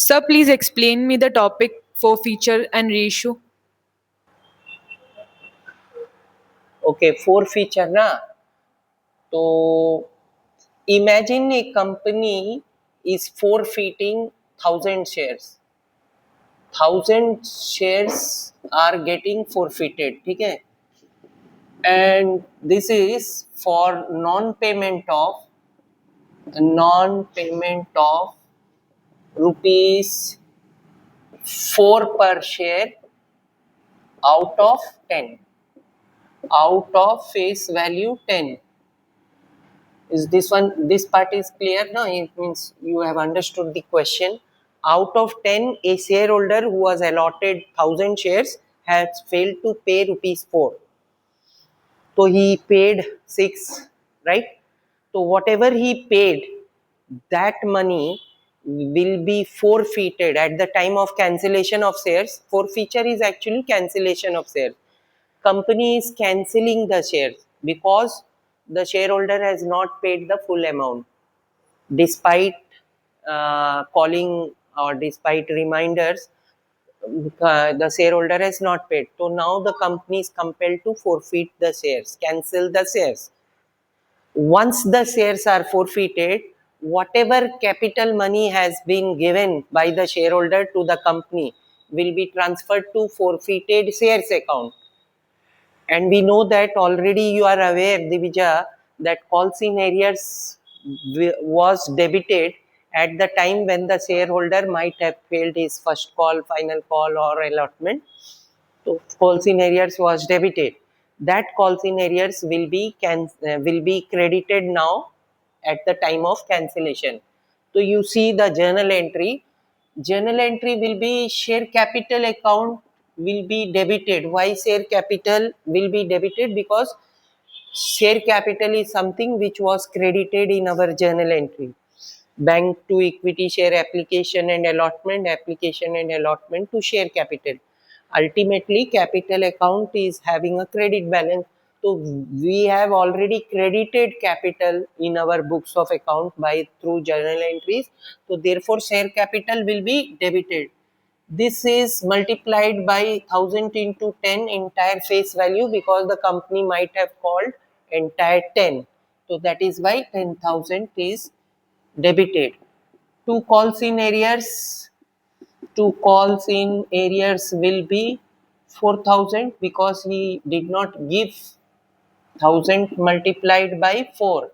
Sir, please explain me the topic forfeiture and ratio. Okay, forfeiture na. So imagine a company is forfeiting 1,000 shares. 1,000 shares are getting forfeited. ठीक है? And this is for non-payment of rupees 4 per share out of 10, out of face value 10. Is this part is clear? No, it means you have understood the question. Out of 10, a shareholder who was allotted 1,000 shares has failed to pay rupees 4. So he paid 6, right? So whatever he paid, that money will be forfeited at the time of cancellation of shares. Forfeiture is actually cancellation of shares. Company is cancelling the shares because the shareholder has not paid the full amount despite calling or despite reminders. The shareholder has not paid, so now the company is compelled to forfeit the shares, cancel the shares. Once the shares are forfeited, whatever capital money has been given by the shareholder to the company will be transferred to forfeited shares account. And we know that already you are aware, Divija, that calls in arrears was debited at the time when the shareholder might have failed his first call, final call, or allotment. So calls in arrears was debited. That calls in arrears will be credited now at the time of cancellation. So you see the journal entry. Journal entry will be share capital account will be debited. Why share capital will be debited? Because share capital is something which was credited in our journal entry. Bank to equity share application and allotment to share capital. Ultimately, capital account is having a credit balance. So we have already credited capital in our books of account by through journal entries. So therefore, share capital will be debited. This is multiplied by 1,000 into 10 entire face value because the company might have called entire 10. So that is why 10,000 is debited. Two calls in arrears, two calls in arrears will be 4,000 because he did not give 1,000 multiplied by 4.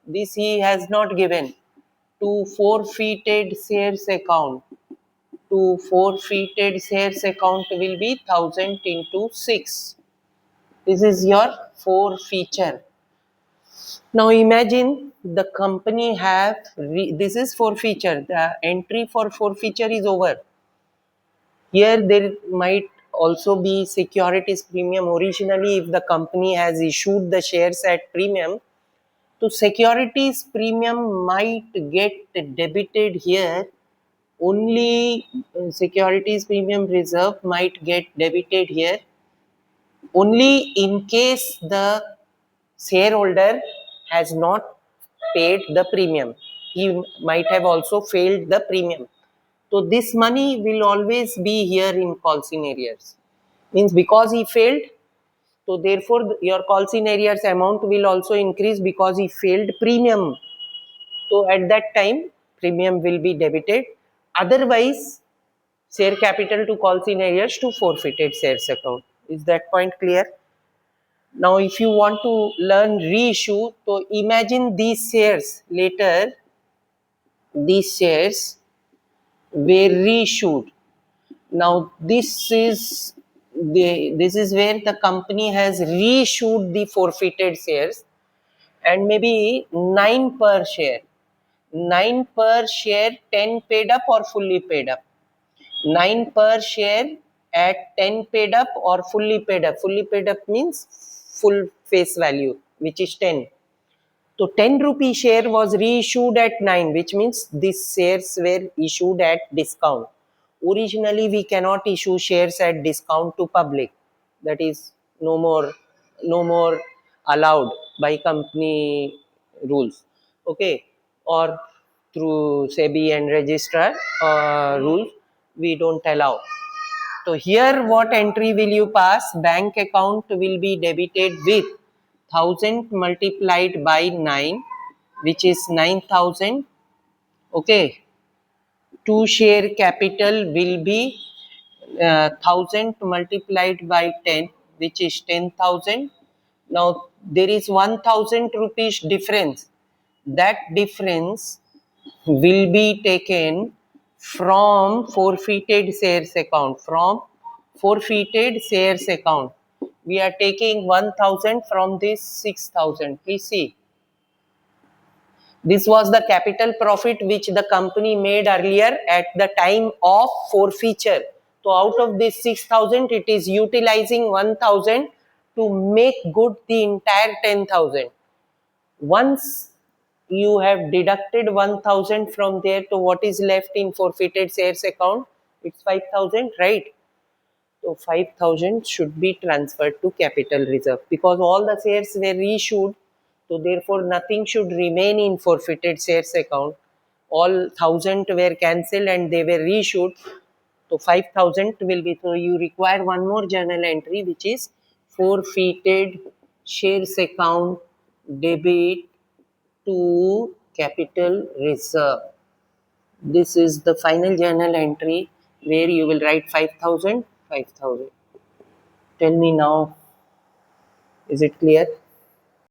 This he has not given. To forfeited shares account. To forfeited shares account will be 1,000 into 6. This is your forfeiture. Now imagine the company have this is forfeiture. The entry for forfeiture is over. Here there might also be securities premium. Originally, if the company has issued the shares at premium, so securities premium might get debited here. Only securities premium reserve might get debited here only in case the shareholder has not paid the premium. He might have also failed the premium. So this money will always be here in calls in arrears. Means because he failed, so therefore your calls in arrears amount will also increase because he failed premium. So at that time premium will be debited. Otherwise, share capital to calls in arrears to forfeited shares account. Is that point clear? Now, if you want to learn reissue, so imagine these shares later, these shares were reissued. Now, this is where the company has reissued the forfeited shares, and maybe 9 per share. 9 per share, 10 paid up or fully paid up. 9 per share at 10 paid up or fully paid up. Fully paid up means full face value, which is 10. So 10 rupee share was reissued at 9, which means these shares were issued at discount. Originally, we cannot issue shares at discount to public. That is no more allowed by company rules. Okay, or through SEBI and registrar rules, we don't allow. So here what entry will you pass? Bank account will be debited with 1000 multiplied by 9, which is 9000. Okay. Two share capital will be 1000 multiplied by 10, which is 10,000. Now there is 1000 rupees difference. That difference will be taken from forfeited shares account. From forfeited shares account, we are taking 1000 from this 6000. Please see, this was the capital profit which the company made earlier at the time of forfeiture. So out of this 6000, it is utilizing 1000 to make good the entire 10,000. Once you have deducted 1000 from there, to what is left in forfeited shares account? It's 5000, right? So 5000 should be transferred to capital reserve because all the shares were reissued. So therefore nothing should remain in forfeited shares account. All 1000 were cancelled and they were reissued. So 5000 will be, so you require one more journal entry, which is forfeited shares account debit to capital reserve. This is the final journal entry where you will write 5000, 5000. Tell me now, is it clear?